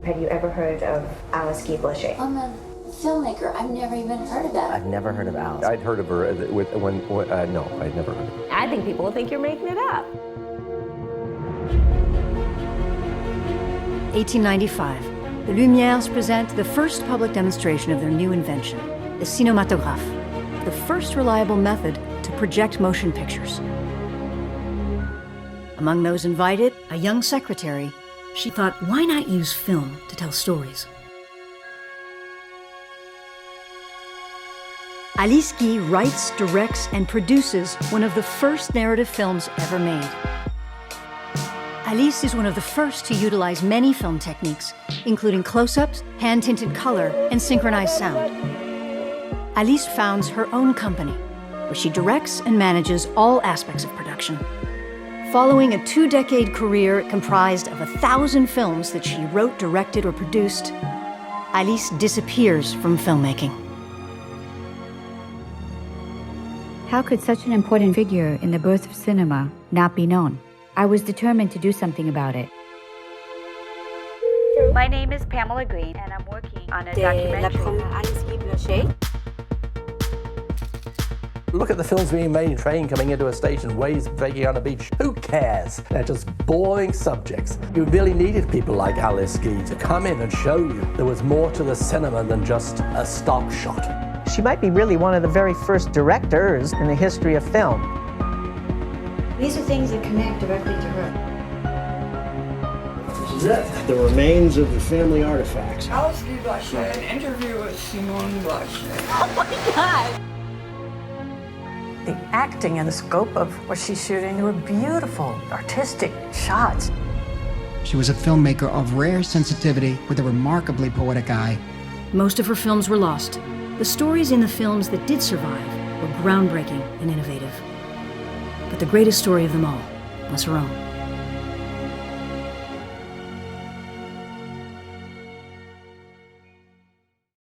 Have you ever heard of Guy-Blaché? I'm a filmmaker. I've never even heard of that. I've never heard of Alice. I'd heard of her no, I'd never heard of her. I think people will think you're making it up. 1895. The Lumières present the first public demonstration of their new invention, the cinématographe, the first reliable method to project motion pictures. Among those invited, a young secretary. She thought, why not use film to tell stories? Alice Guy writes, directs, and produces one of the first narrative films ever made. Alice is one of the first to utilize many film techniques, including close-ups, hand-tinted color, and synchronized sound. Alice founds her own company, where she directs and manages all aspects of production. Following a 2-decade career comprised of 1,000 films that she wrote, directed, or produced, Alice disappears from filmmaking. How could such an important figure in the birth of cinema not be known? I was determined to do something about it. My name is Pamela Green, and I'm working on a documentary. Alice Guy-Blaché. Look at the films being made, train coming into a station, waves breaking on a beach. Who cares? They're just boring subjects. You really needed people like Alice Guy to come in and show you there was more to the cinema than just a stock shot. She might be really one of the very first directors in the history of film. These are things that connect directly to her. This is it. The remains of the family artifacts. Alice Guy-Blaché, an interview with Simone Blaché. Oh my God! The acting and the scope of what she's shooting were beautiful, artistic shots. She was a filmmaker of rare sensitivity with a remarkably poetic eye. Most of her films were lost. The stories in the films that did survive were groundbreaking and innovative. But the greatest story of them all was her own.